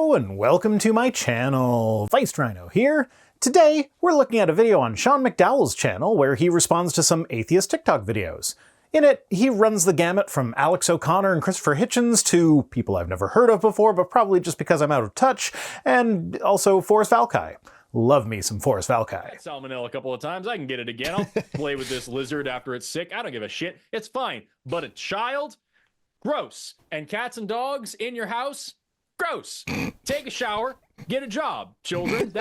Hello and welcome to my channel. Rhino here. Today we're looking at a video on Sean McDowell's channel where he responds to some atheist TikTok videos. In it, he runs the gamut from Alex O'Connor and Christopher Hitchens to people I've never heard of before, but probably just because I'm out of touch, and also Forrest Valkai. Love me some Forrest Valkai. Salmonella a couple of times. I can get it again. I'll play with this lizard after it's sick. I don't give a shit. It's fine. But a child? Gross. And cats and dogs in your house? Gross. Take a shower. Get a job, children.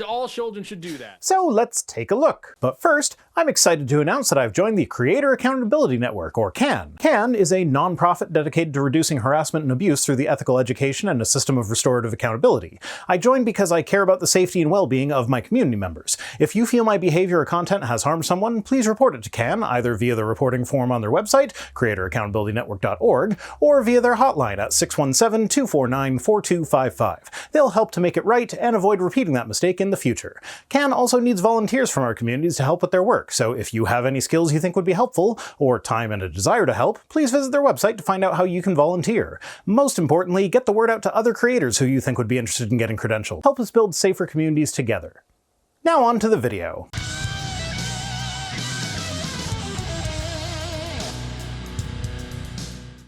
All children should do that. So let's take a look. But first, I'm excited to announce that I've joined the Creator Accountability Network, or CAN. CAN is a non-profit dedicated to reducing harassment and abuse through the ethical education and a system of restorative accountability. I joined because I care about the safety and well-being of my community members. If you feel my behavior or content has harmed someone, please report it to CAN, either via the reporting form on their website, creatoraccountabilitynetwork.org, or via their hotline at 617-249-4255. They'll help to make it right and avoid repeating that mistake in the future. CAN also needs volunteers from our communities to help with their work, so if you have any skills you think would be helpful, or time and a desire to help, please visit their website to find out how you can volunteer. Most importantly, get the word out to other creators who you think would be interested in getting credentialed. Help us build safer communities together. Now on to the video.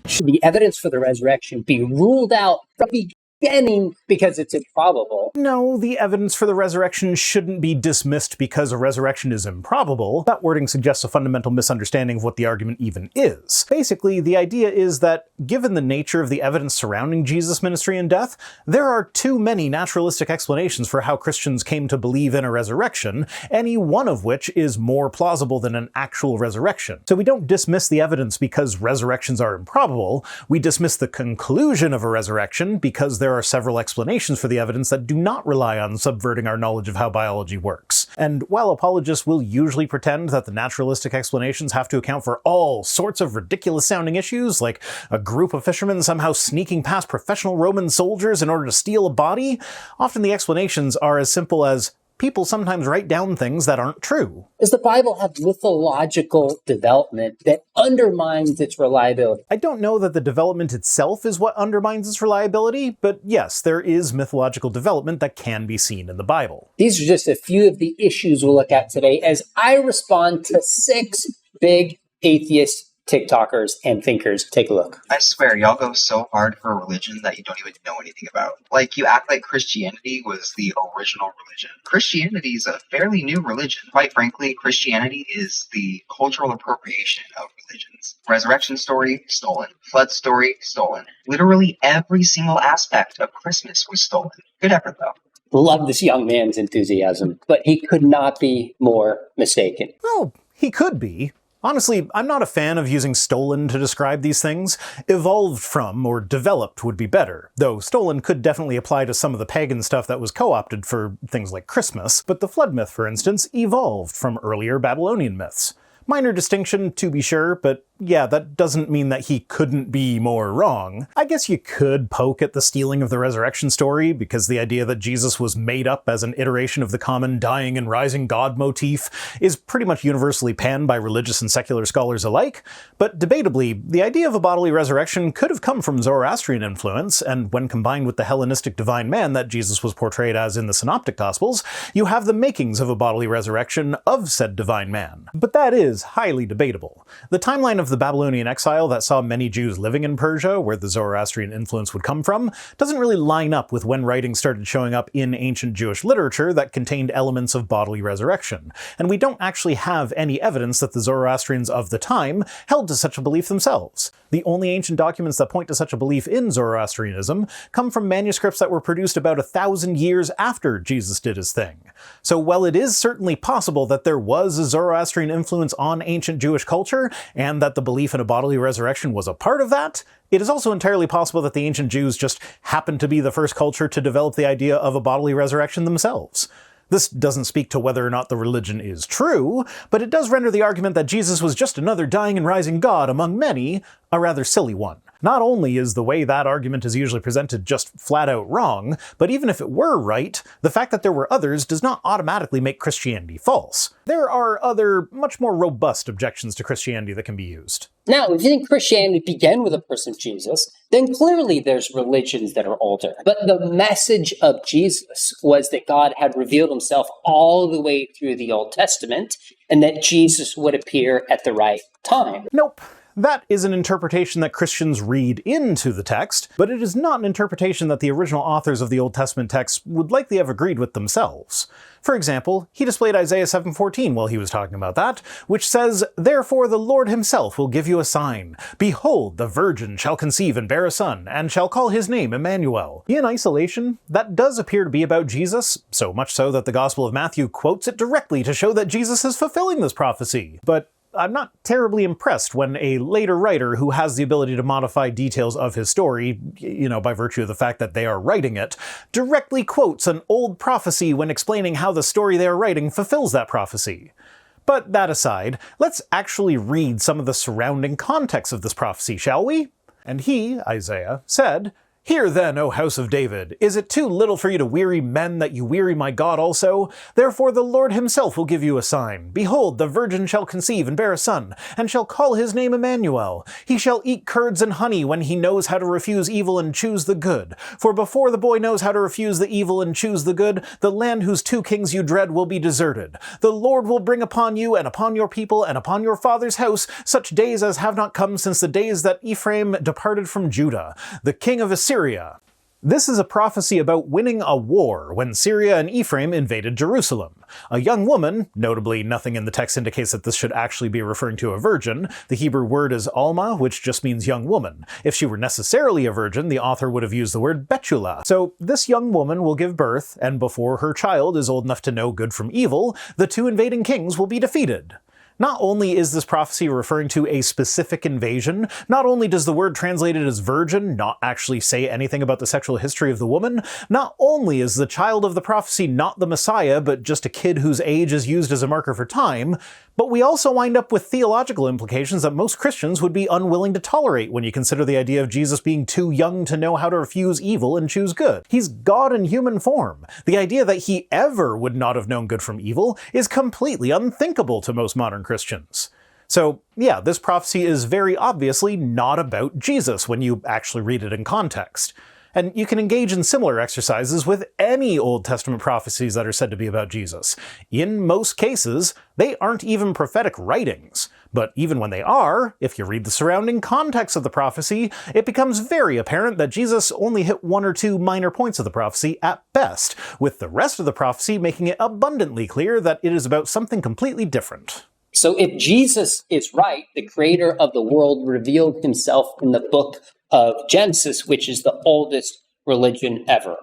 Should the evidence for the resurrection be ruled out from the beginning because it's improbable? No, the evidence for the resurrection shouldn't be dismissed because a resurrection is improbable. That wording suggests a fundamental misunderstanding of what the argument even is. Basically, the idea is that, given the nature of the evidence surrounding Jesus' ministry and death, there are too many naturalistic explanations for how Christians came to believe in a resurrection, any one of which is more plausible than an actual resurrection. So we don't dismiss the evidence because resurrections are improbable, we dismiss the conclusion of a resurrection because there are several explanations for the evidence that do not rely on subverting our knowledge of how biology works. And while apologists will usually pretend that the naturalistic explanations have to account for all sorts of ridiculous-sounding issues, like a group of fishermen somehow sneaking past professional Roman soldiers in order to steal a body, often the explanations are as simple as people sometimes write down things that aren't true. Does the Bible have mythological development that undermines its reliability? I don't know that the development itself is what undermines its reliability, but yes, there is mythological development that can be seen in the Bible. These are just a few of the issues we'll look at today as I respond to 6 big atheist TikTokers and thinkers. Take a look. I swear, y'all go so hard for a religion that you don't even know anything about. Like, you act like Christianity was the original religion. Christianity is a fairly new religion. Quite frankly, Christianity is the cultural appropriation of religions. Resurrection story, stolen. Flood story, stolen. Literally every single aspect of Christmas was stolen. Good effort, though. Love this young man's enthusiasm, but he could not be more mistaken. Well, he could be. Honestly, I'm not a fan of using stolen to describe these things. Evolved from, or developed, would be better, though stolen could definitely apply to some of the pagan stuff that was co-opted for things like Christmas, but the flood myth, for instance, evolved from earlier Babylonian myths. Minor distinction, to be sure, but yeah, that doesn't mean that he couldn't be more wrong. I guess you could poke at the stealing of the resurrection story, because the idea that Jesus was made up as an iteration of the common dying and rising God motif is pretty much universally panned by religious and secular scholars alike, but debatably, the idea of a bodily resurrection could have come from Zoroastrian influence, and when combined with the Hellenistic divine man that Jesus was portrayed as in the Synoptic Gospels, you have the makings of a bodily resurrection of said divine man. But that is highly debatable. The timeline of the Babylonian exile that saw many Jews living in Persia, where the Zoroastrian influence would come from, doesn't really line up with when writings started showing up in ancient Jewish literature that contained elements of bodily resurrection, and we don't actually have any evidence that the Zoroastrians of the time held to such a belief themselves. The only ancient documents that point to such a belief in Zoroastrianism come from manuscripts that were produced about 1,000 years after Jesus did his thing. So while it is certainly possible that there was a Zoroastrian influence on ancient Jewish culture, and that the belief in a bodily resurrection was a part of that, it is also entirely possible that the ancient Jews just happened to be the first culture to develop the idea of a bodily resurrection themselves. This doesn't speak to whether or not the religion is true, but it does render the argument that Jesus was just another dying and rising God among many a rather silly one. Not only is the way that argument is usually presented just flat out wrong, but even if it were right, the fact that there were others does not automatically make Christianity false. There are other, much more robust objections to Christianity that can be used. Now, if you think Christianity began with the person of Jesus, then clearly there's religions that are older. But the message of Jesus was that God had revealed himself all the way through the Old Testament, and that Jesus would appear at the right time. Nope. That is an interpretation that Christians read into the text, but it is not an interpretation that the original authors of the Old Testament texts would likely have agreed with themselves. For example, he displayed Isaiah 7:14 while he was talking about that, which says, "Therefore the Lord himself will give you a sign. Behold, the virgin shall conceive and bear a son, and shall call his name Emmanuel." In isolation, that does appear to be about Jesus, so much so that the Gospel of Matthew quotes it directly to show that Jesus is fulfilling this prophecy. But I'm not terribly impressed when a later writer who has the ability to modify details of his story, by virtue of the fact that they are writing it, directly quotes an old prophecy when explaining how the story they are writing fulfills that prophecy. But that aside, let's actually read some of the surrounding context of this prophecy, shall we? "And he," Isaiah, "said, Hear then, O house of David, is it too little for you to weary men that you weary my God also? Therefore the Lord himself will give you a sign. Behold, the virgin shall conceive and bear a son, and shall call his name Emmanuel. He shall eat curds and honey when he knows how to refuse evil and choose the good. For before the boy knows how to refuse the evil and choose the good, the land whose two kings you dread will be deserted. The Lord will bring upon you and upon your people and upon your father's house such days as have not come since the days that Ephraim departed from Judah, the king of Assyria. This is a prophecy about winning a war when Syria and Ephraim invaded Jerusalem. A young woman, notably nothing in the text indicates that this should actually be referring to a virgin. The Hebrew word is alma, which just means young woman. If she were necessarily a virgin, the author would have used the word betula. So this young woman will give birth, and before her child is old enough to know good from evil, the two invading kings will be defeated. Not only is this prophecy referring to a specific invasion, not only does the word translated as virgin not actually say anything about the sexual history of the woman, not only is the child of the prophecy not the Messiah, but just a kid whose age is used as a marker for time, but we also wind up with theological implications that most Christians would be unwilling to tolerate when you consider the idea of Jesus being too young to know how to refuse evil and choose good. He's God in human form. The idea that he ever would not have known good from evil is completely unthinkable to most modern Christians. So, yeah, this prophecy is very obviously not about Jesus when you actually read it in context. And you can engage in similar exercises with any Old Testament prophecies that are said to be about Jesus. In most cases, they aren't even prophetic writings. But even when they are, if you read the surrounding context of the prophecy, it becomes very apparent that Jesus only hit one or two minor points of the prophecy at best, with the rest of the prophecy making it abundantly clear that it is about something completely different. So if Jesus is right, the creator of the world revealed himself in the book of Genesis, which is the oldest religion ever.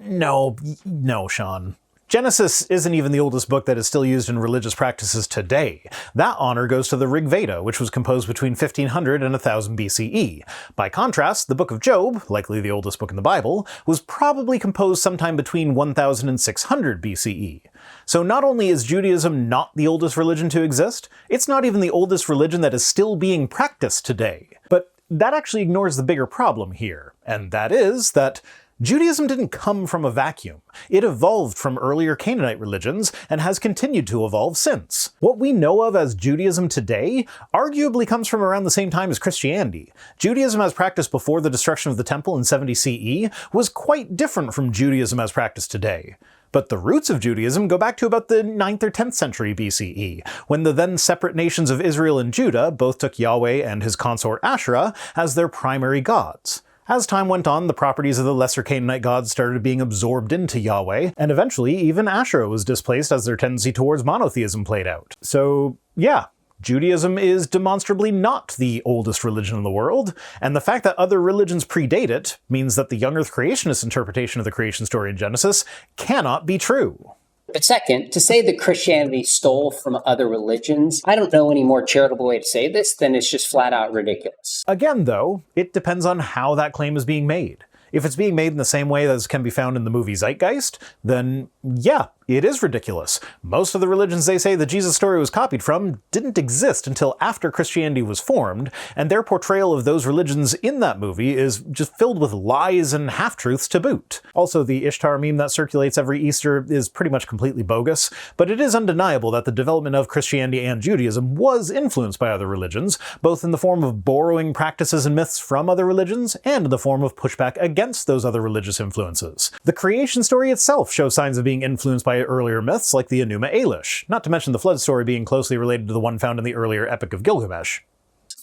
No, Sean. Genesis isn't even the oldest book that is still used in religious practices today. That honor goes to the Rig Veda, which was composed between 1500 and 1000 BCE. By contrast, the Book of Job, likely the oldest book in the Bible, was probably composed sometime between 1000 and 600 BCE. So not only is Judaism not the oldest religion to exist, it's not even the oldest religion that is still being practiced today. But that actually ignores the bigger problem here, and that is that Judaism didn't come from a vacuum. It evolved from earlier Canaanite religions and has continued to evolve since. What we know of as Judaism today arguably comes from around the same time as Christianity. Judaism as practiced before the destruction of the temple in 70 CE was quite different from Judaism as practiced today. But the roots of Judaism go back to about the 9th or 10th century BCE, when the then separate nations of Israel and Judah both took Yahweh and his consort Asherah as their primary gods. As time went on, the properties of the lesser Canaanite gods started being absorbed into Yahweh, and eventually even Asherah was displaced as their tendency towards monotheism played out. So, yeah, Judaism is demonstrably not the oldest religion in the world, and the fact that other religions predate it means that the young earth creationist interpretation of the creation story in Genesis cannot be true. But second, to say that Christianity stole from other religions, I don't know any more charitable way to say this than it's just flat out ridiculous. Again, though, it depends on how that claim is being made. If it's being made in the same way as can be found in the movie Zeitgeist, then yeah, it is ridiculous. Most of the religions they say the Jesus story was copied from didn't exist until after Christianity was formed, and their portrayal of those religions in that movie is just filled with lies and half-truths to boot. Also, the Ishtar meme that circulates every Easter is pretty much completely bogus, but it is undeniable that the development of Christianity and Judaism was influenced by other religions, both in the form of borrowing practices and myths from other religions, and in the form of pushback against those other religious influences. The creation story itself shows signs of being influenced by earlier myths like the Enuma Elish, not to mention the flood story being closely related to the one found in the earlier Epic of Gilgamesh.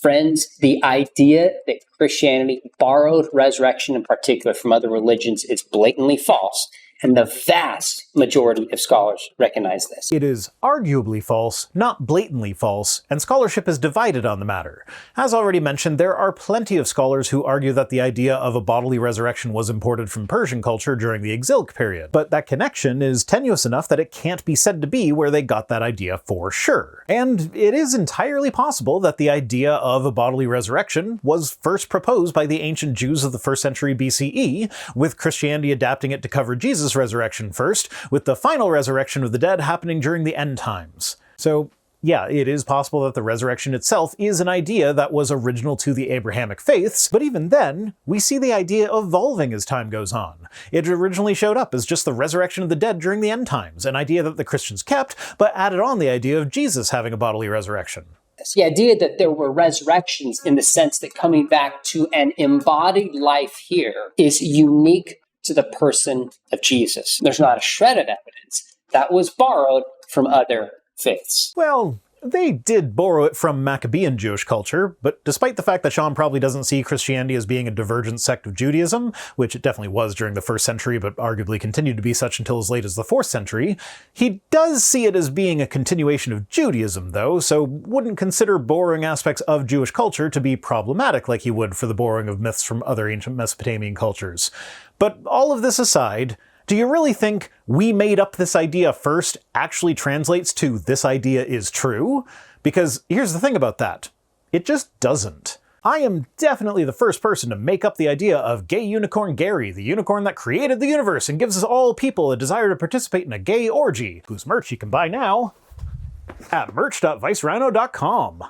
Friends, the idea that Christianity borrowed resurrection in particular from other religions is blatantly false, and the vast majority of scholars recognize this. It is arguably false, not blatantly false, and scholarship is divided on the matter. As already mentioned, there are plenty of scholars who argue that the idea of a bodily resurrection was imported from Persian culture during the exilic period, but that connection is tenuous enough that it can't be said to be where they got that idea for sure. And it is entirely possible that the idea of a bodily resurrection was first proposed by the ancient Jews of the 1st century BCE, with Christianity adapting it to cover Jesus' resurrection first, with the final resurrection of the dead happening during the end times. So, yeah, it is possible that the resurrection itself is an idea that was original to the Abrahamic faiths, but even then, we see the idea evolving as time goes on. It originally showed up as just the resurrection of the dead during the end times, an idea that the Christians kept, but added on the idea of Jesus having a bodily resurrection. The idea that there were resurrections in the sense that coming back to an embodied life here is unique to the person of Jesus. There's not a shred of evidence that was borrowed from other faiths. Well, they did borrow it from Maccabean Jewish culture, but despite the fact that Sean probably doesn't see Christianity as being a divergent sect of Judaism, which it definitely was during the 1st century but arguably continued to be such until as late as the 4th century, he does see it as being a continuation of Judaism though, so wouldn't consider borrowing aspects of Jewish culture to be problematic like he would for the borrowing of myths from other ancient Mesopotamian cultures. But all of this aside, do you really think "we made up this idea first" actually translates to "this idea is true"? Because here's the thing about that. It just doesn't. I am definitely the first person to make up the idea of Gay Unicorn Gary, the unicorn that created the universe and gives us all people a desire to participate in a gay orgy, whose merch you can buy now at merch.vicerhino.com.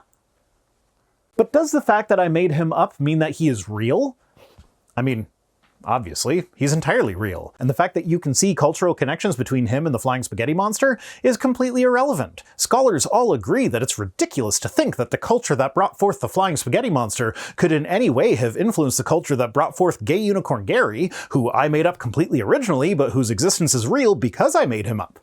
But does the fact that I made him up mean that he is real? I mean, obviously, he's entirely real, and the fact that you can see cultural connections between him and the flying spaghetti monster is completely irrelevant. Scholars all agree that it's ridiculous to think that the culture that brought forth the flying spaghetti monster could in any way have influenced the culture that brought forth Gay Unicorn Gary, who I made up completely originally, but whose existence is real because I made him up.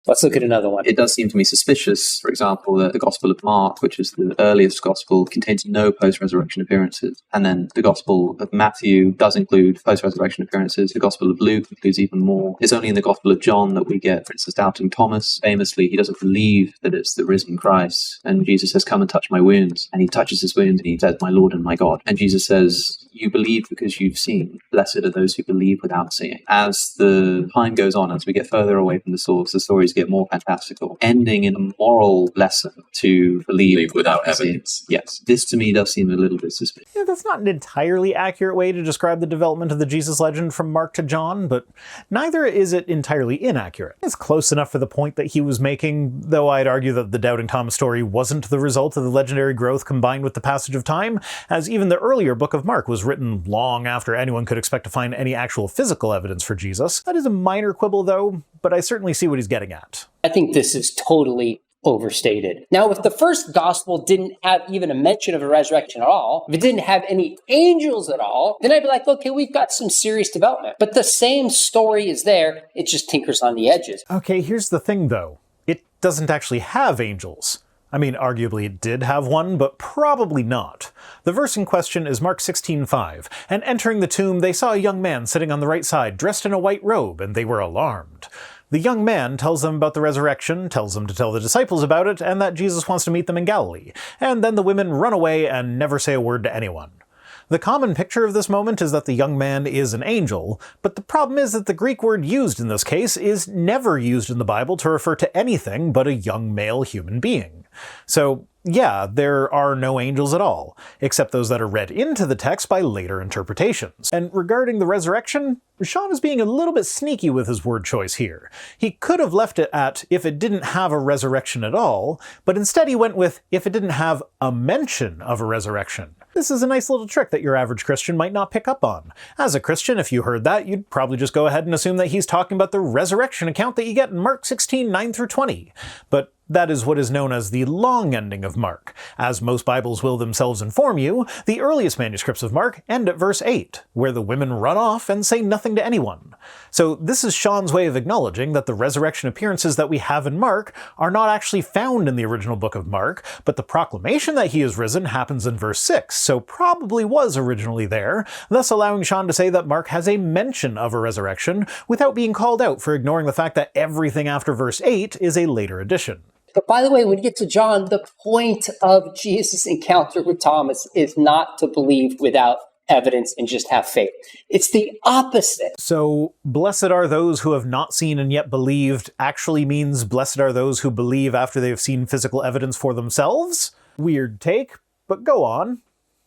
Let's look at another one. It does seem to me suspicious, for example, that the Gospel of Mark, which is the earliest Gospel, contains no post-resurrection appearances. And then the Gospel of Matthew does include post-resurrection appearances. The Gospel of Luke includes even more. It's only in the Gospel of John that we get, for instance, doubting Thomas. Famously, he doesn't believe that it's the risen Christ. And Jesus says, "Come and touch my wounds." And he touches his wounds and he says, "My Lord and my God." And Jesus says, "You believe because you've seen. Blessed are those who believe without seeing." As the time goes on, as we get further away from the source, the stories get more fantastical, ending in a moral lesson to believe without evidence. Yes, this to me does seem a little bit suspicious. Yeah, that's not an entirely accurate way to describe the development of the Jesus legend from Mark to John, but neither is it entirely inaccurate. It's close enough for the point that he was making, though I'd argue that the Doubting Thomas story wasn't the result of the legendary growth combined with the passage of time, as even the earlier book of Mark was written long after anyone could expect to find any actual physical evidence for Jesus. That is a minor quibble though, but I certainly see what he's getting at. I think this is totally overstated. Now, if the first gospel didn't have even a mention of a resurrection at all, if it didn't have any angels at all, then I'd be like, okay, we've got some serious development. But the same story is there, it just tinkers on the edges. Okay, here's the thing though. It doesn't actually have angels. I mean, arguably it did have one, but probably not. The verse in question is Mark 16:5, "And entering the tomb, they saw a young man sitting on the right side, dressed in a white robe, and they were alarmed." The young man tells them about the resurrection, tells them to tell the disciples about it, and that Jesus wants to meet them in Galilee. And then the women run away and never say a word to anyone. The common picture of this moment is that the young man is an angel, but the problem is that the Greek word used in this case is never used in the Bible to refer to anything but a young male human being. So, yeah, there are no angels at all, except those that are read into the text by later interpretations. And regarding the resurrection, Sean is being a little bit sneaky with his word choice here. He could have left it at if it didn't have a resurrection at all, but instead he went with if it didn't have a mention of a resurrection. This is a nice little trick that your average Christian might not pick up on. As a Christian, if you heard that, you'd probably just go ahead and assume that he's talking about the resurrection account that you get in Mark 16, 9-20. But that is what is known as the long ending of Mark. As most Bibles will themselves inform you, the earliest manuscripts of Mark end at verse 8, where the women run off and say nothing to anyone. So this is Sean's way of acknowledging that the resurrection appearances that we have in Mark are not actually found in the original book of Mark, but the proclamation that he is risen happens in verse 6, so probably was originally there, thus allowing Sean to say that Mark has a mention of a resurrection without being called out for ignoring the fact that everything after verse 8 is a later addition. But by the way, when you get to John, the point of Jesus' encounter with Thomas is not to believe without evidence and just have faith. It's the opposite. So, blessed are those who have not seen and yet believed actually means blessed are those who believe after they've seen physical evidence for themselves? Weird take, but go on.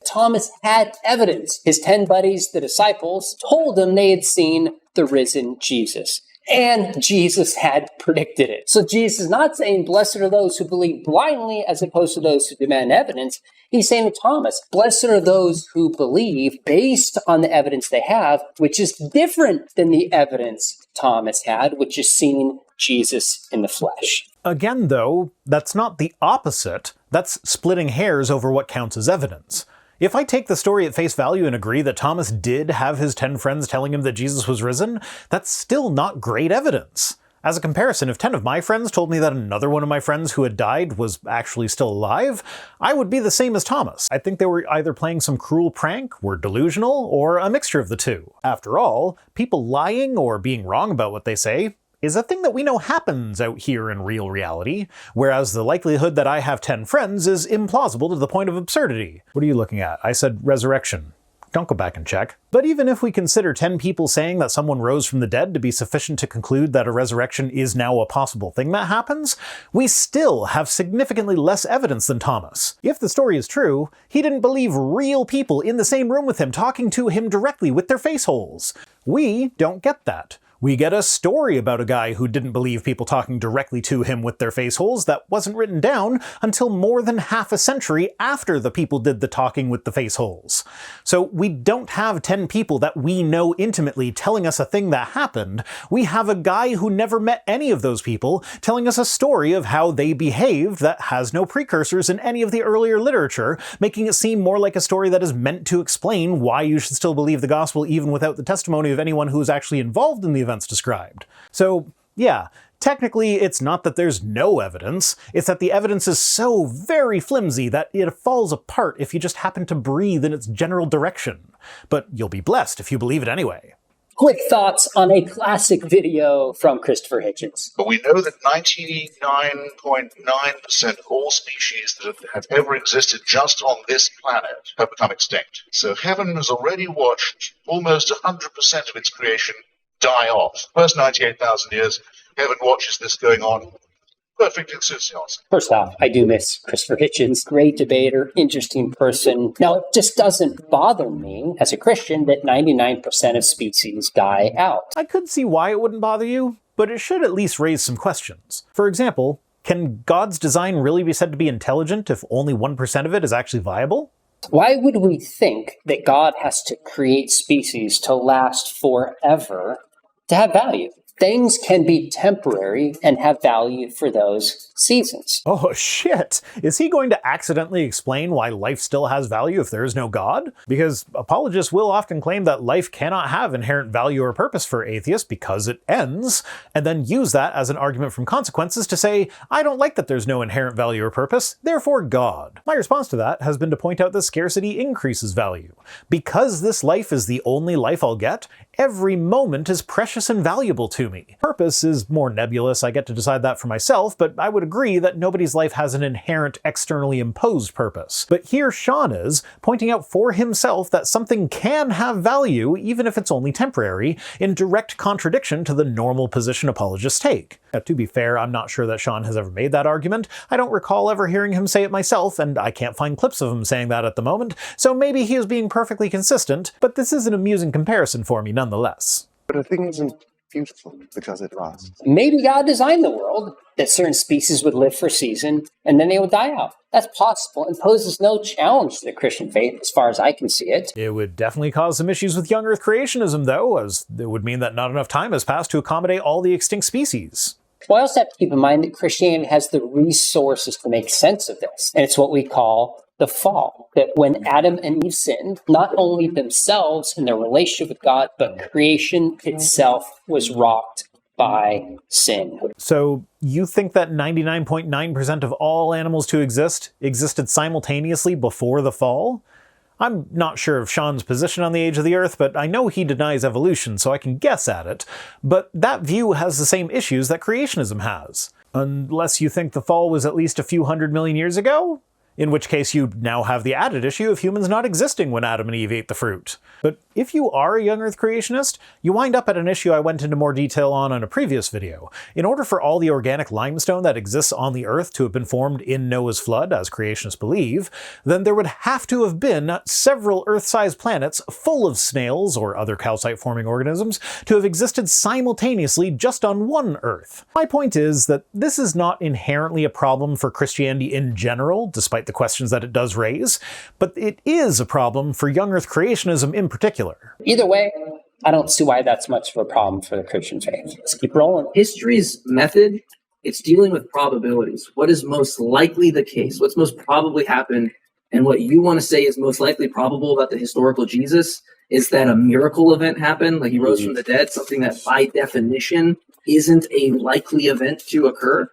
Thomas had evidence. His 10 buddies, the disciples, told him they had seen the risen Jesus. And Jesus had predicted it. So Jesus is not saying, blessed are those who believe blindly as opposed to those who demand evidence. He's saying to Thomas, blessed are those who believe based on the evidence they have, which is different than the evidence Thomas had, which is seeing Jesus in the flesh. Again, though, that's not the opposite. That's splitting hairs over what counts as evidence. If I take the story at face value and agree that Thomas did have his 10 friends telling him that Jesus was risen, that's still not great evidence. As a comparison, if 10 of my friends told me that another one of my friends who had died was actually still alive, I would be the same as Thomas. I think they were either playing some cruel prank, were delusional, or a mixture of the two. After all, people lying or being wrong about what they say is a thing that we know happens out here in real reality, whereas the likelihood that I have 10 friends is implausible to the point of absurdity. What are you looking at? I said resurrection. Don't go back and check. But even if we consider 10 people saying that someone rose from the dead to be sufficient to conclude that a resurrection is now a possible thing that happens, we still have significantly less evidence than Thomas. If the story is true, he didn't believe real people in the same room with him talking to him directly with their face holes. We don't get that. We get a story about a guy who didn't believe people talking directly to him with their face holes that wasn't written down until more than half a century after the people did the talking with the face holes. So we don't have 10 people that we know intimately telling us a thing that happened. We have a guy who never met any of those people telling us a story of how they behaved that has no precursors in any of the earlier literature, making it seem more like a story that is meant to explain why you should still believe the gospel even without the testimony of anyone who was actually involved in the events described. So, yeah, technically it's not that there's no evidence, it's that the evidence is so very flimsy that it falls apart if you just happen to breathe in its general direction. But you'll be blessed if you believe it anyway. Quick thoughts on a classic video from Christopher Hitchens. But we know that 99.9% of all species that have ever existed just on this planet have become extinct. So heaven has already watched almost 100% of its creation die off. First 98,000 years, heaven watches this going on. Perfect insouciance. First off, I do miss Christopher Hitchens. Great debater, interesting person. Now, it just doesn't bother me as a Christian that 99% of species die out. I could see why it wouldn't bother you, but it should at least raise some questions. For example, can God's design really be said to be intelligent if only 1% of it is actually viable? Why would we think that God has to create species to last forever to have value? Things can be temporary and have value for those seasons. Oh shit! Is he going to accidentally explain why life still has value if there is no God? Because apologists will often claim that life cannot have inherent value or purpose for atheists because it ends, and then use that as an argument from consequences to say, I don't like that there's no inherent value or purpose, therefore God. My response to that has been to point out that scarcity increases value. Because this life is the only life I'll get, every moment is precious and valuable to to me. Purpose is more nebulous, I get to decide that for myself, but I would agree that nobody's life has an inherent externally imposed purpose. But here Sean is, pointing out for himself that something can have value even if it's only temporary, in direct contradiction to the normal position apologists take. Now, to be fair, I'm not sure that Sean has ever made that argument. I don't recall ever hearing him say it myself, and I can't find clips of him saying that at the moment, so maybe he is being perfectly consistent, but this is an amusing comparison for me nonetheless. But a thing isn't beautiful because it lasts. Maybe God designed the world that certain species would live for a season and then they would die out. That's possible and poses no challenge to the Christian faith as far as I can see it. It would definitely cause some issues with young Earth creationism, though, as it would mean that not enough time has passed to accommodate all the extinct species. Well, I also have to keep in mind that Christianity has the resources to make sense of this, and it's what we call the fall. That when Adam and Eve sinned, not only themselves and their relationship with God, but creation itself was rocked by sin. So you think that 99.9% of all animals to exist existed simultaneously before the fall? I'm not sure of Sean's position on the age of the Earth, but I know he denies evolution, so I can guess at it. But that view has the same issues that creationism has. Unless you think the fall was at least a few 100 million years ago? In which case you now have the added issue of humans not existing when Adam and Eve ate the fruit. But if you are a young Earth creationist, you wind up at an issue I went into more detail on in a previous video. In order for all the organic limestone that exists on the Earth to have been formed in Noah's flood, as creationists believe, then there would have to have been several Earth-sized planets full of snails or other calcite-forming organisms to have existed simultaneously just on one Earth. My point is that this is not inherently a problem for Christianity in general, despite the questions that it does raise, but it is a problem for young Earth creationism in particular. Either way, I don't see why that's much of a problem for the Christian faith. Let's keep rolling. History's method, it's dealing with probabilities. What is most likely the case? What's most probably happened? And what you want to say is most likely probable about the historical Jesus is that a miracle event happened, like he rose from the dead, something that by definition isn't a likely event to occur.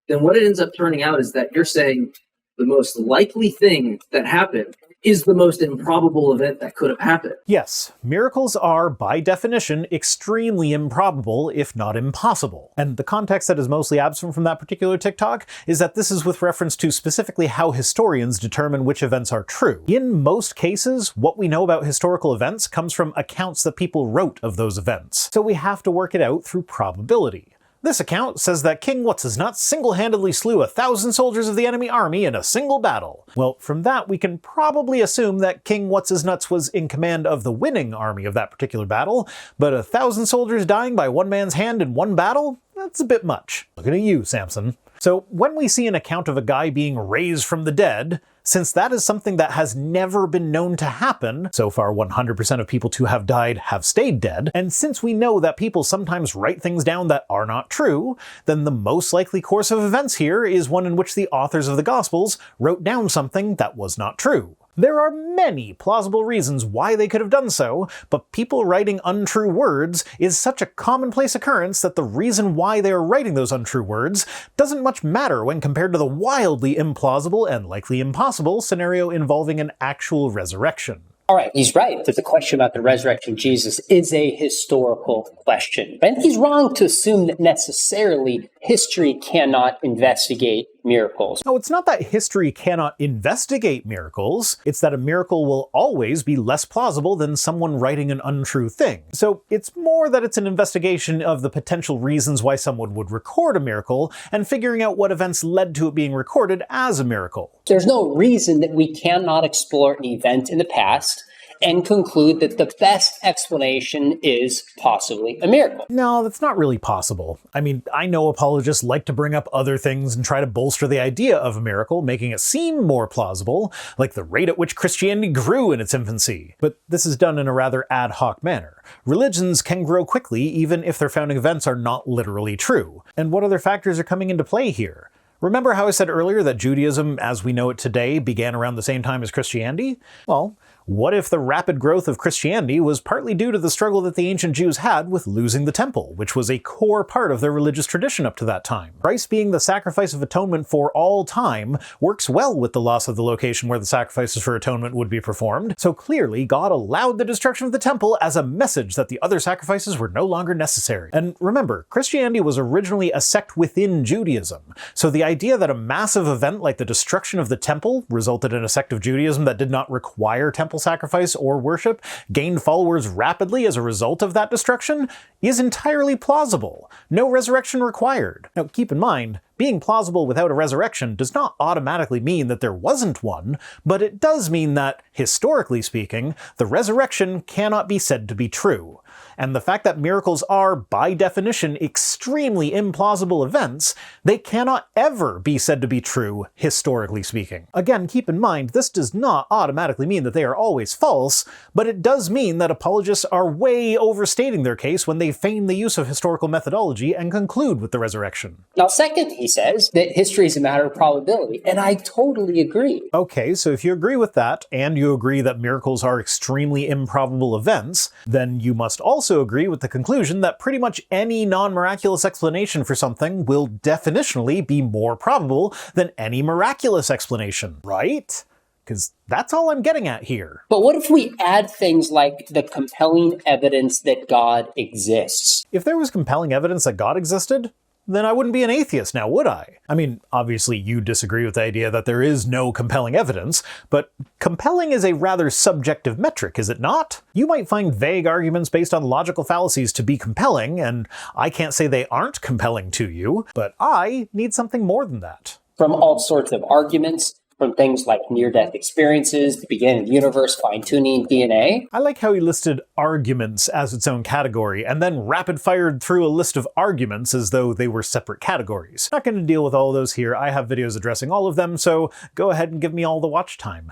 Then what it ends up turning out is that you're saying the most likely thing that happened is the most improbable event that could have happened. Yes, miracles are, by definition, extremely improbable, if not impossible. And the context that is mostly absent from that particular TikTok is that this is with reference to specifically how historians determine which events are true. In most cases, what we know about historical events comes from accounts that people wrote of those events. So we have to work it out through probability. This account says that King What's-His-Nuts single-handedly slew 1,000 soldiers of the enemy army in a single battle. Well, from that we can probably assume that King What's-His-Nuts was in command of the winning army of that particular battle, but 1,000 soldiers dying by one man's hand in one battle? That's a bit much. Looking at you, Samson. So when we see an account of a guy being raised from the dead, since that is something that has never been known to happen, so far 100% of people to have died have stayed dead, and since we know that people sometimes write things down that are not true, then the most likely course of events here is one in which the authors of the Gospels wrote down something that was not true. There are many plausible reasons why they could have done so, but people writing untrue words is such a commonplace occurrence that the reason why they are writing those untrue words doesn't much matter when compared to the wildly implausible and likely impossible scenario involving an actual resurrection. All right, he's right that the question about the resurrection of Jesus is a historical question. But I think he's wrong to assume that necessarily history cannot investigate miracles. No, it's not that history cannot investigate miracles, it's that a miracle will always be less plausible than someone writing an untrue thing. So it's more that it's an investigation of the potential reasons why someone would record a miracle and figuring out what events led to it being recorded as a miracle. There's no reason that we cannot explore an event in the past and conclude that the best explanation is possibly a miracle. No, that's not really possible. I mean, I know apologists like to bring up other things and try to bolster the idea of a miracle, making it seem more plausible, like the rate at which Christianity grew in its infancy. But this is done in a rather ad hoc manner. Religions can grow quickly even if their founding events are not literally true. And what other factors are coming into play here? Remember how I said earlier that Judaism, as we know it today, began around the same time as Christianity? Well, What if the rapid growth of Christianity was partly due to the struggle that the ancient Jews had with losing the temple, which was a core part of their religious tradition up to that time? Christ being the sacrifice of atonement for all time works well with the loss of the location where the sacrifices for atonement would be performed, so clearly God allowed the destruction of the temple as a message that the other sacrifices were no longer necessary. And remember, Christianity was originally a sect within Judaism, so the idea that a massive event like the destruction of the temple resulted in a sect of Judaism that did not require temple sacrifice or worship gained followers rapidly as a result of that destruction is entirely plausible. No resurrection required. Now keep in mind, being plausible without a resurrection does not automatically mean that there wasn't one, but it does mean that, historically speaking, the resurrection cannot be said to be true. And the fact that miracles are, by definition, extremely implausible events, they cannot ever be said to be true, historically speaking. Again, keep in mind, this does not automatically mean that they are always false, but it does mean that apologists are way overstating their case when they feign the use of historical methodology and conclude with the resurrection. Now, second, he says that history is a matter of probability, and I totally agree. Okay, so if you agree with that, and you agree that miracles are extremely improbable events, then you must also agree with the conclusion that pretty much any non-miraculous explanation for something will definitionally be more probable than any miraculous explanation, right? Because that's all I'm getting at here. But what if we add things like the compelling evidence that God exists? If there was compelling evidence that God existed, then I wouldn't be an atheist now, would I? I mean, obviously you disagree with the idea that there is no compelling evidence, but compelling is a rather subjective metric, is it not? You might find vague arguments based on logical fallacies to be compelling, and I can't say they aren't compelling to you, but I need something more than that. From all sorts of arguments, from things like near-death experiences, the beginning of the universe, fine-tuning DNA. I like how he listed arguments as its own category, and then rapid-fired through a list of arguments as though they were separate categories. Not going to deal with all of those here. I have videos addressing all of them, so go ahead and give me all the watch time.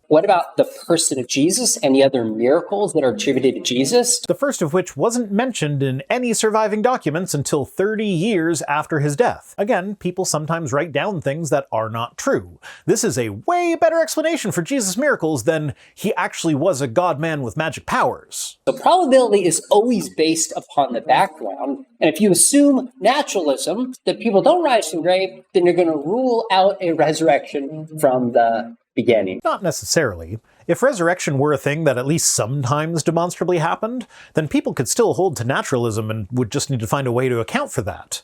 What about the person of Jesus? Any other miracles that are attributed to Jesus? The first of which wasn't mentioned in any surviving documents until 30 years after his death. Again, people sometimes write down things that are not true. This is a way better explanation for Jesus' miracles than he actually was a god-man with magic powers. The probability is always based upon the background, and if you assume naturalism, that people don't rise from the grave, then you're going to rule out a resurrection from the beginning. Not necessarily. If resurrection were a thing that at least sometimes demonstrably happened, then people could still hold to naturalism and would just need to find a way to account for that.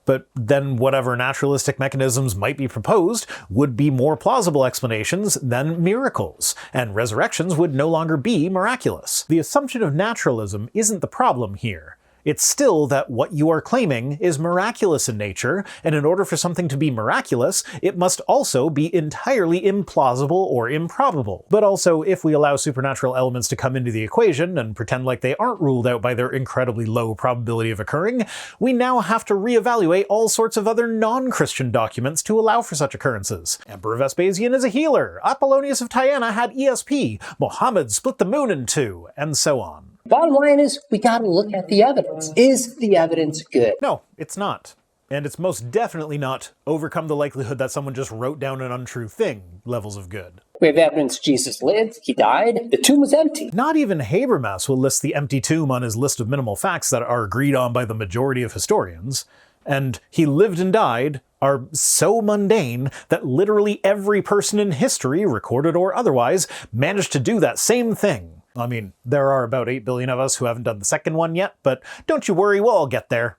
But then whatever naturalistic mechanisms might be proposed would be more plausible explanations than miracles, and resurrections would no longer be miraculous. The assumption of naturalism isn't the problem here. It's still that what you are claiming is miraculous in nature, and in order for something to be miraculous, it must also be entirely implausible or improbable. But also, if we allow supernatural elements to come into the equation and pretend like they aren't ruled out by their incredibly low probability of occurring, we now have to reevaluate all sorts of other non-Christian documents to allow for such occurrences. Emperor Vespasian is a healer, Apollonius of Tyana had ESP, Mohammed split the moon in two, and so on. Bottom line is, we gotta look at the evidence. Is the evidence good? No, it's not. And it's most definitely not overcome the likelihood that someone just wrote down an untrue thing levels of good. We have evidence Jesus lived, he died, the tomb was empty. Not even Habermas will list the empty tomb on his list of minimal facts that are agreed on by the majority of historians. And he lived and died are so mundane that literally every person in history, recorded or otherwise, managed to do that same thing. I mean, there are about 8 billion of us who haven't done the second one yet, but don't you worry, we'll all get there.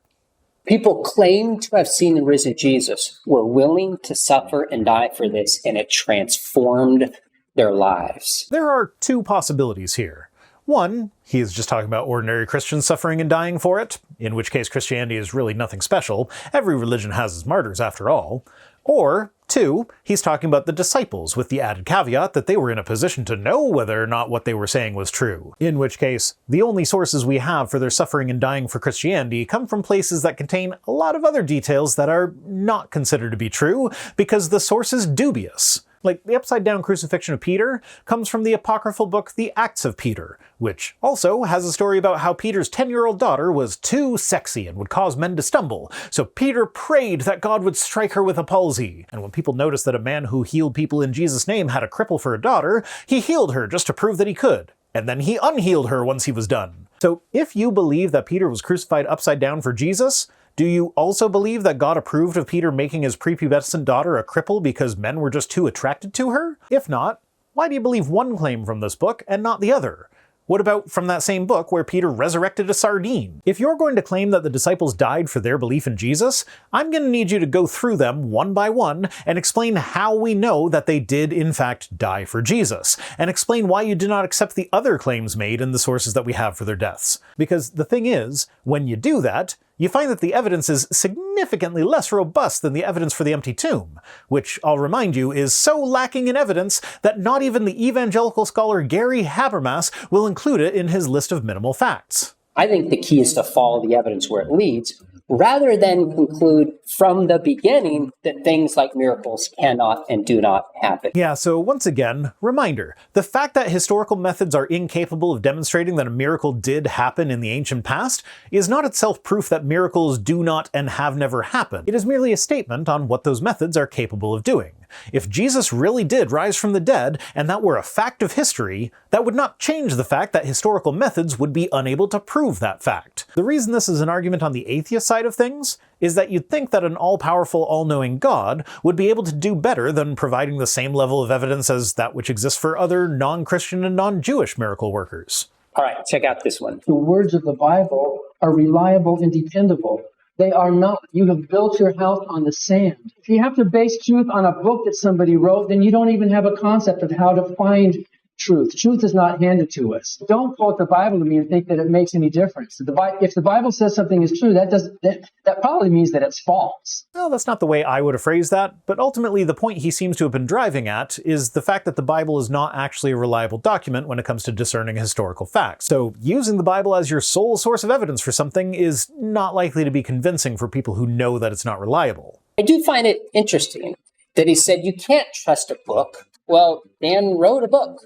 People claim to have seen the risen Jesus, were willing to suffer and die for this, and it transformed their lives. There are two possibilities here. One, he is just talking about ordinary Christians suffering and dying for it, in which case Christianity is really nothing special. Every religion has its martyrs after all. Or, two, he's talking about the disciples with the added caveat that they were in a position to know whether or not what they were saying was true. In which case, the only sources we have for their suffering and dying for Christianity come from places that contain a lot of other details that are not considered to be true because the source is dubious. Like, the upside-down crucifixion of Peter comes from the apocryphal book The Acts of Peter, which also has a story about how Peter's 10-year-old daughter was too sexy and would cause men to stumble, so Peter prayed that God would strike her with a palsy. And when people noticed that a man who healed people in Jesus' name had a cripple for a daughter, he healed her just to prove that he could. And then he unhealed her once he was done. So if you believe that Peter was crucified upside down for Jesus, do you also believe that God approved of Peter making his prepubescent daughter a cripple because men were just too attracted to her? If not, why do you believe one claim from this book and not the other? What about from that same book where Peter resurrected a sardine? If you're going to claim that the disciples died for their belief in Jesus, I'm going to need you to go through them one by one and explain how we know that they did in fact die for Jesus, and explain why you do not accept the other claims made in the sources that we have for their deaths. Because the thing is, when you do that, you find that the evidence is significantly less robust than the evidence for the empty tomb, which, I'll remind you, is so lacking in evidence that not even the evangelical scholar Gary Habermas will include it in his list of minimal facts. I think the key is to follow the evidence where it leads, rather than conclude from the beginning that things like miracles cannot and do not happen. Yeah, so once again, reminder, the fact that historical methods are incapable of demonstrating that a miracle did happen in the ancient past is not itself proof that miracles do not and have never happened. It is merely a statement on what those methods are capable of doing. If Jesus really did rise from the dead, and that were a fact of history, that would not change the fact that historical methods would be unable to prove that fact. The reason this is an argument on the atheist side of things is that you'd think that an all-powerful, all-knowing God would be able to do better than providing the same level of evidence as that which exists for other non-Christian and non-Jewish miracle workers. All right, check out this one. The words of the Bible are reliable and dependable. They are not. You have built your house on the sand. If you have to base truth on a book that somebody wrote, then you don't even have a concept of how to find truth. Truth is not handed to us. Don't quote the Bible to me and think that it makes any difference. If the Bible says something is true, that probably means that it's false. Well, that's not the way I would have phrased that, but ultimately the point he seems to have been driving at is the fact that the Bible is not actually a reliable document when it comes to discerning historical facts. So using the Bible as your sole source of evidence for something is not likely to be convincing for people who know that it's not reliable. I do find it interesting that he said you can't trust a book. Well, Dan wrote a book.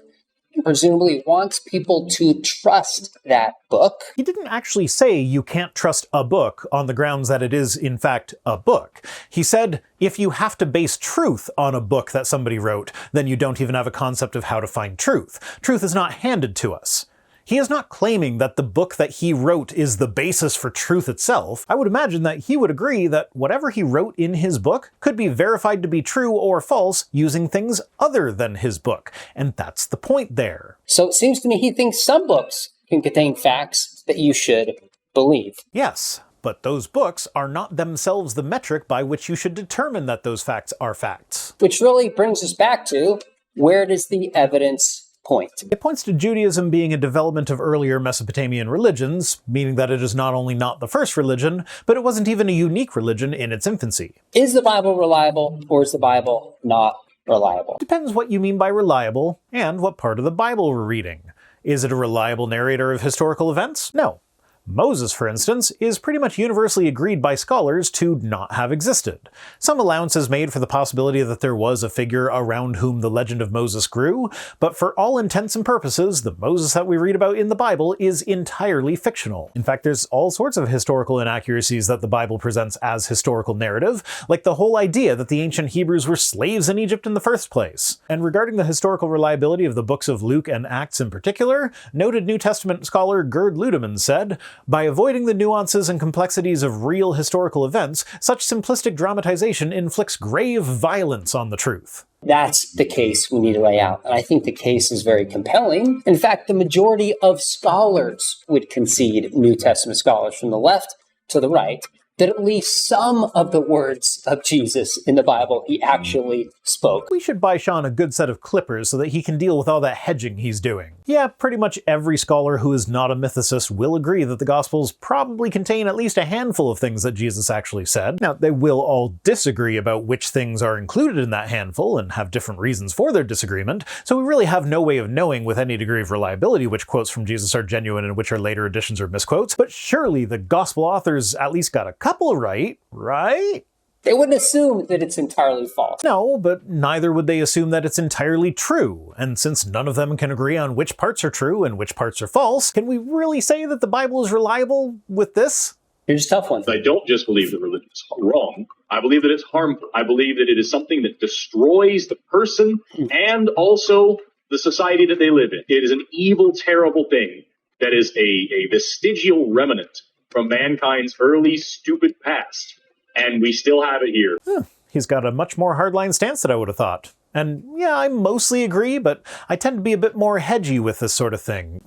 Presumably wants people to trust that book. He didn't actually say you can't trust a book on the grounds that it is, in fact, a book. He said if you have to base truth on a book that somebody wrote, then you don't even have a concept of how to find truth. Truth is not handed to us. He is not claiming that the book that he wrote is the basis for truth itself. I would imagine that he would agree that whatever he wrote in his book could be verified to be true or false using things other than his book. And that's the point there. So it seems to me he thinks some books can contain facts that you should believe. Yes, but those books are not themselves the metric by which you should determine that those facts are facts. Which really brings us back to, where does the evidence point? It points to Judaism being a development of earlier Mesopotamian religions, meaning that it is not only not the first religion, but it wasn't even a unique religion in its infancy. Is the Bible reliable, or is the Bible not reliable? Depends what you mean by reliable, and what part of the Bible we're reading. Is it a reliable narrator of historical events? No. Moses, for instance, is pretty much universally agreed by scholars to not have existed. Some allowance is made for the possibility that there was a figure around whom the legend of Moses grew, but for all intents and purposes, the Moses that we read about in the Bible is entirely fictional. In fact, there's all sorts of historical inaccuracies that the Bible presents as historical narrative, like the whole idea that the ancient Hebrews were slaves in Egypt in the first place. And regarding the historical reliability of the books of Luke and Acts in particular, noted New Testament scholar Gerd Ludemann said, "By avoiding the nuances and complexities of real historical events, such simplistic dramatization inflicts grave violence on the truth." That's the case we need to lay out. And I think the case is very compelling. In fact, the majority of scholars would concede, New Testament scholars from the left to the right, that at least some of the words of Jesus in the Bible he actually spoke. We should buy Sean a good set of clippers so that he can deal with all that hedging he's doing. Yeah, pretty much every scholar who is not a mythicist will agree that the Gospels probably contain at least a handful of things that Jesus actually said. Now, they will all disagree about which things are included in that handful and have different reasons for their disagreement, so we really have no way of knowing with any degree of reliability which quotes from Jesus are genuine and which are later additions or misquotes, but surely the Gospel authors at least got a couple right? They wouldn't assume that it's entirely false. No, but neither would they assume that it's entirely true. And since none of them can agree on which parts are true and which parts are false, can we really say that the Bible is reliable with this? Here's a tough one. I don't just believe that religion is wrong. I believe that it's harmful. I believe that it is something that destroys the person and also the society that they live in. It is an evil, terrible thing that is a vestigial remnant from mankind's early, stupid past. And we still have it here. He's got a much more hardline stance than I would have thought. And yeah, I mostly agree, but I tend to be a bit more hedgy with this sort of thing.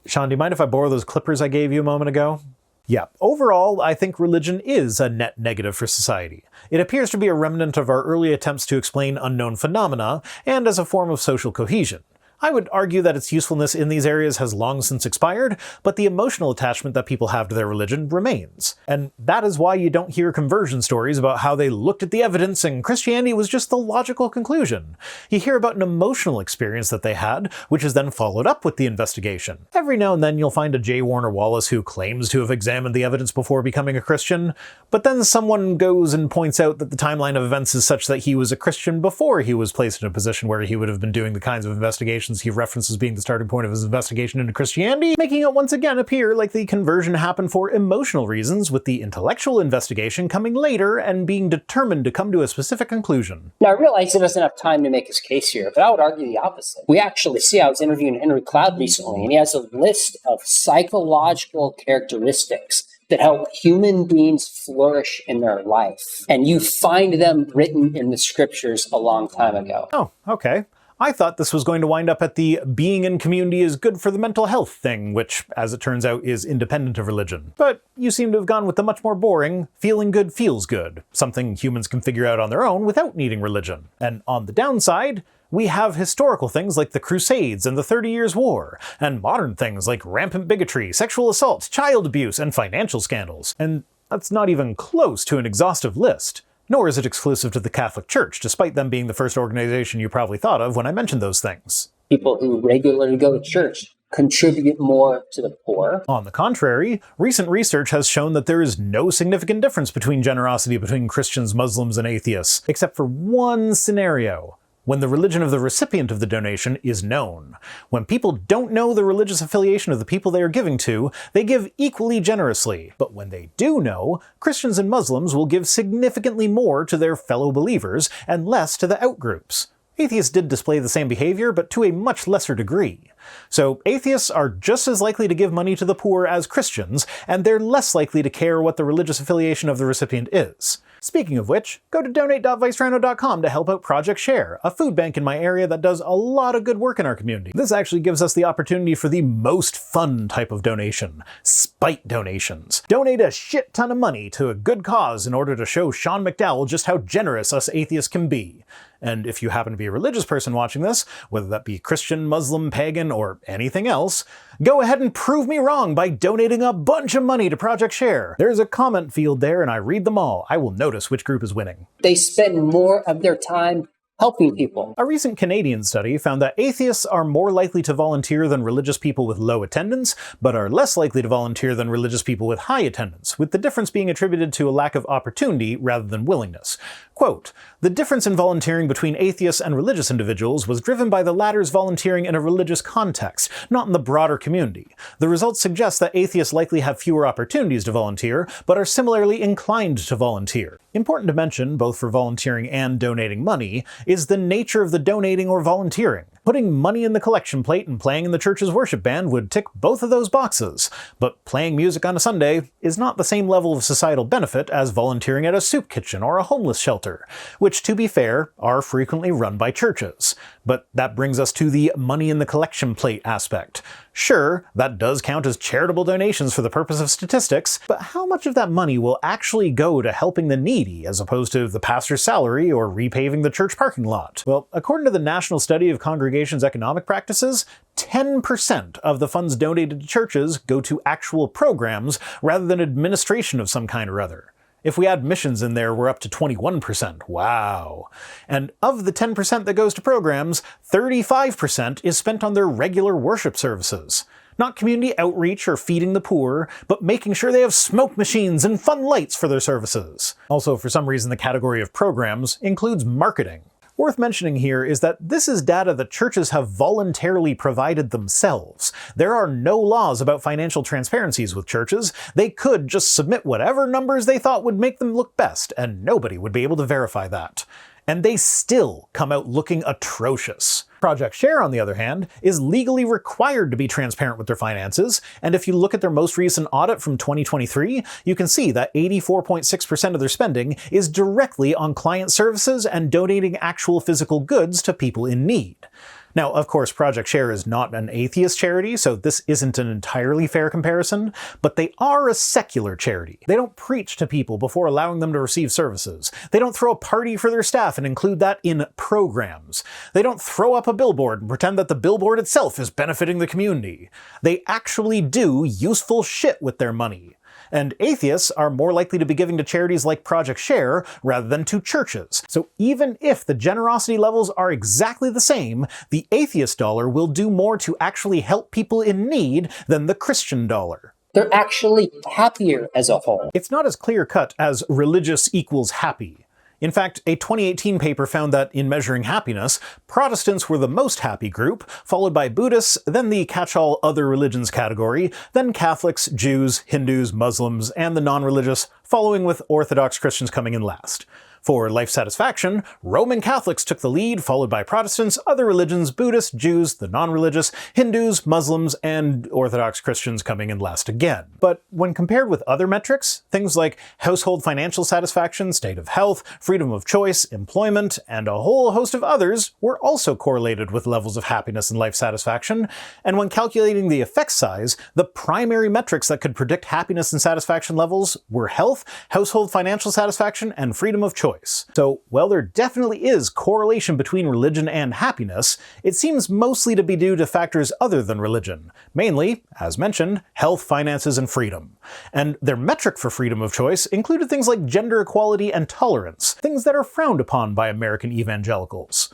Sean, do you mind if I borrow those clippers I gave you a moment ago? Yeah, overall, I think religion is a net negative for society. It appears to be a remnant of our early attempts to explain unknown phenomena, and as a form of social cohesion. I would argue that its usefulness in these areas has long since expired, but the emotional attachment that people have to their religion remains. And that is why you don't hear conversion stories about how they looked at the evidence and Christianity was just the logical conclusion. You hear about an emotional experience that they had, which is then followed up with the investigation. Every now and then you'll find a J. Warner Wallace who claims to have examined the evidence before becoming a Christian, but then someone goes and points out that the timeline of events is such that he was a Christian before he was placed in a position where he would have been doing the kinds of investigations he references being the starting point of his investigation into Christianity, making it once again appear like the conversion happened for emotional reasons, with the intellectual investigation coming later and being determined to come to a specific conclusion. Now, I realize he doesn't have time to make his case here, but I would argue the opposite. We actually see, I was interviewing Henry Cloud recently, and he has a list of psychological characteristics that help human beings flourish in their life. And you find them written in the scriptures a long time ago. Oh, okay. I thought this was going to wind up at the being in community is good for the mental health thing, which, as it turns out, is independent of religion. But you seem to have gone with the much more boring, feeling good feels good, something humans can figure out on their own without needing religion. And on the downside, we have historical things like the Crusades and the 30 Years' War, and modern things like rampant bigotry, sexual assault, child abuse, and financial scandals. And that's not even close to an exhaustive list. Nor is it exclusive to the Catholic Church, despite them being the first organization you probably thought of when I mentioned those things. People who regularly go to church contribute more to the poor. On the contrary, recent research has shown that there is no significant difference between generosity between Christians, Muslims, and atheists, except for one scenario: when the religion of the recipient of the donation is known. When people don't know the religious affiliation of the people they are giving to, they give equally generously. But when they do know, Christians and Muslims will give significantly more to their fellow believers and less to the outgroups. Atheists did display the same behavior, but to a much lesser degree. So atheists are just as likely to give money to the poor as Christians, and they're less likely to care what the religious affiliation of the recipient is. Speaking of which, go to donate.vicerhino.com to help out Project Share, a food bank in my area that does a lot of good work in our community. This actually gives us the opportunity for the most fun type of donation: spite donations. Donate a shit ton of money to a good cause in order to show Sean McDowell just how generous us atheists can be. And if you happen to be a religious person watching this, whether that be Christian, Muslim, pagan, or anything else, go ahead and prove me wrong by donating a bunch of money to Project Share. There's a comment field there and I read them all. I will notice which group is winning. They spend more of their time helping people. A recent Canadian study found that atheists are more likely to volunteer than religious people with low attendance, but are less likely to volunteer than religious people with high attendance, with the difference being attributed to a lack of opportunity rather than willingness. Quote, "The difference in volunteering between atheists and religious individuals was driven by the latter's volunteering in a religious context, not in the broader community. The results suggest that atheists likely have fewer opportunities to volunteer, but are similarly inclined to volunteer." Important to mention, both for volunteering and donating money, is the nature of the donating or volunteering. Putting money in the collection plate and playing in the church's worship band would tick both of those boxes, but playing music on a Sunday is not the same level of societal benefit as volunteering at a soup kitchen or a homeless shelter, which, to be fair, are frequently run by churches. But that brings us to the money in the collection plate aspect. Sure, that does count as charitable donations for the purpose of statistics, but how much of that money will actually go to helping the needy as opposed to the pastor's salary or repaving the church parking lot? Well, according to the National Study of Congregations' Economic Practices, 10% of the funds donated to churches go to actual programs rather than administration of some kind or other. If we add missions in there, we're up to 21%. Wow. And of the 10% that goes to programs, 35% is spent on their regular worship services. Not community outreach or feeding the poor, but making sure they have smoke machines and fun lights for their services. Also, for some reason, the category of programs includes marketing. Worth mentioning here is that this is data that churches have voluntarily provided themselves. There are no laws about financial transparencies with churches. They could just submit whatever numbers they thought would make them look best, and nobody would be able to verify that. And they still come out looking atrocious. Project Share, on the other hand, is legally required to be transparent with their finances, and if you look at their most recent audit from 2023, you can see that 84.6% of their spending is directly on client services and donating actual physical goods to people in need. Now, of course, Project Share is not an atheist charity, so this isn't an entirely fair comparison, but they are a secular charity. They don't preach to people before allowing them to receive services. They don't throw a party for their staff and include that in programs. They don't throw up a billboard and pretend that the billboard itself is benefiting the community. They actually do useful shit with their money. And atheists are more likely to be giving to charities like Project Share rather than to churches. So even if the generosity levels are exactly the same, the atheist dollar will do more to actually help people in need than the Christian dollar. They're actually happier as a whole. It's not as clear-cut as religious equals happy. In fact, a 2018 paper found that in measuring happiness, Protestants were the most happy group, followed by Buddhists, then the catch-all other religions category, then Catholics, Jews, Hindus, Muslims, and the non-religious, following with Orthodox Christians coming in last. For life satisfaction, Roman Catholics took the lead, followed by Protestants, other religions, Buddhists, Jews, the non-religious, Hindus, Muslims, and Orthodox Christians coming in last again. But when compared with other metrics, things like household financial satisfaction, state of health, freedom of choice, employment, and a whole host of others were also correlated with levels of happiness and life satisfaction. And when calculating the effect size, the primary metrics that could predict happiness and satisfaction levels were health, household financial satisfaction, and freedom of choice. So, while there definitely is correlation between religion and happiness, it seems mostly to be due to factors other than religion. Mainly, as mentioned, health, finances, and freedom. And their metric for freedom of choice included things like gender equality and tolerance, things that are frowned upon by American evangelicals.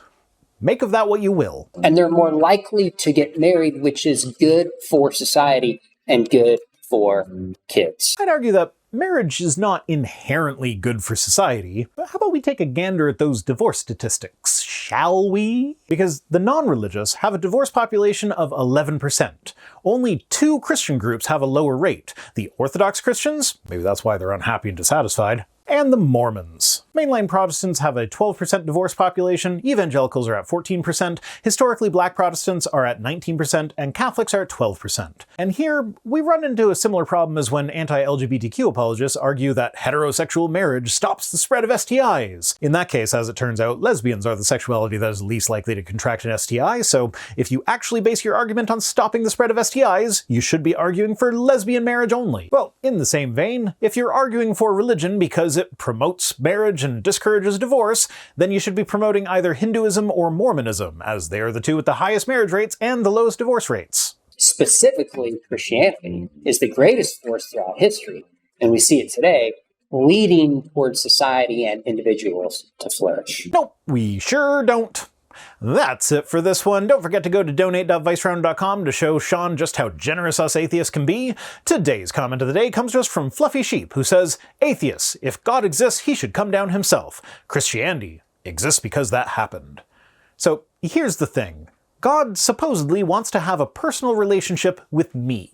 Make of that what you will. And they're more likely to get married, which is good for society and good for kids. I'd argue that marriage is not inherently good for society, but how about we take a gander at those divorce statistics, shall we? Because the non-religious have a divorce population of 11%. Only 2 Christian groups have a lower rate. The Orthodox Christians, maybe that's why they're unhappy and dissatisfied, and the Mormons. Mainline Protestants have a 12% divorce population, evangelicals are at 14%, historically black Protestants are at 19%, and Catholics are at 12%. And here, we run into a similar problem as when anti-LGBTQ apologists argue that heterosexual marriage stops the spread of STIs. In that case, as it turns out, lesbians are the sexuality that is least likely to contract an STI, so if you actually base your argument on stopping the spread of STIs, you should be arguing for lesbian marriage only. Well, in the same vein, if you're arguing for religion because it promotes marriage and discourages divorce, then you should be promoting either Hinduism or Mormonism, as they are the two with the highest marriage rates and the lowest divorce rates. Specifically, Christianity is the greatest force throughout history, and we see it today, leading towards society and individuals to flourish. Nope, we sure don't. That's it for this one. Don't forget to go to donate.viceround.com to show Sean just how generous us atheists can be. Today's comment of the day comes to us from Fluffy Sheep, who says, "Atheists, if God exists, he should come down himself. Christianity exists because that happened." So here's the thing. God supposedly wants to have a personal relationship with me.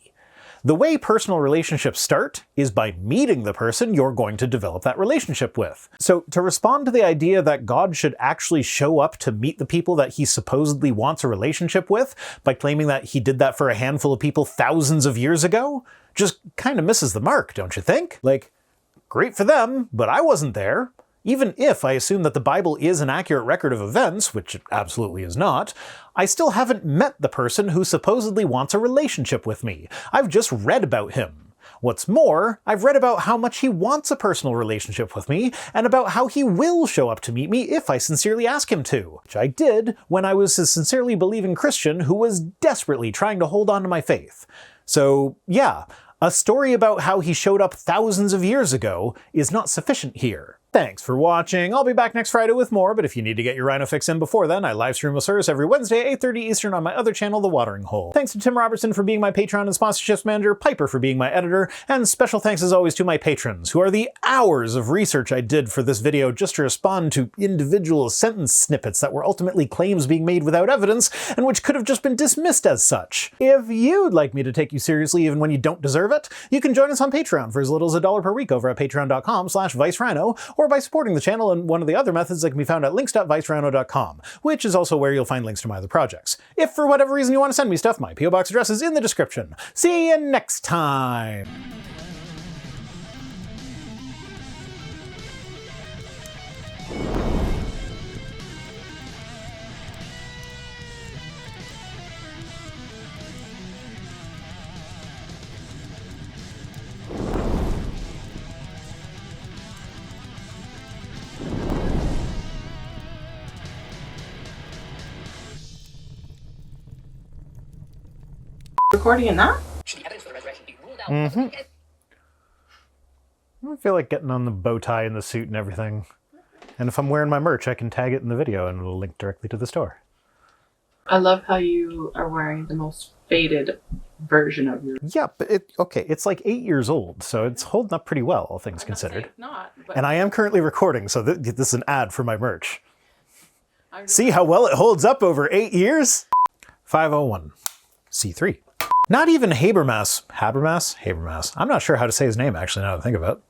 The way personal relationships start is by meeting the person you're going to develop that relationship with. So to respond to the idea that God should actually show up to meet the people that he supposedly wants a relationship with by claiming that he did that for a handful of people thousands of years ago, just kind of misses the mark, don't you think? Like, great for them, but I wasn't there. Even if I assume that the Bible is an accurate record of events, which it absolutely is not, I still haven't met the person who supposedly wants a relationship with me. I've just read about him. What's more, I've read about how much he wants a personal relationship with me, and about how he will show up to meet me if I sincerely ask him to, which I did when I was a sincerely believing Christian who was desperately trying to hold on to my faith. So, yeah, a story about how he showed up thousands of years ago is not sufficient here. Thanks for watching. I'll be back next Friday with more, but if you need to get your Rhino fix in before then, I livestream with service every Wednesday at 8:30 Eastern on my other channel, The Watering Hole. Thanks to Tim Robertson for being my Patreon and sponsorships manager, Piper for being my editor, and special thanks as always to my patrons, who are the hours of research I did for this video just to respond to individual sentence snippets that were ultimately claims being made without evidence, and which could have just been dismissed as such. If you'd like me to take you seriously even when you don't deserve it, you can join us on Patreon for as little as $1 per week over at patreon.com/ViceRhino, or by supporting the channel in one of the other methods that can be found at links.vicerhino.com, which is also where you'll find links to my other projects. If for whatever reason you want to send me stuff, my P.O. Box address is in the description. See you next time! Recording and not? I feel like getting on the bow tie and the suit and everything. And if I'm wearing my merch, I can tag it in the video and it'll link directly to the store. I love how you are wearing the most faded version of your... Yeah, but it's like 8 years old, so it's holding up pretty well, all things considered. Not, but... And I am currently recording, so this is an ad for my merch. See how well it holds up over 8 years? 501. C3. Not even Habermas. I'm not sure how to say his name, actually, now that I think about it.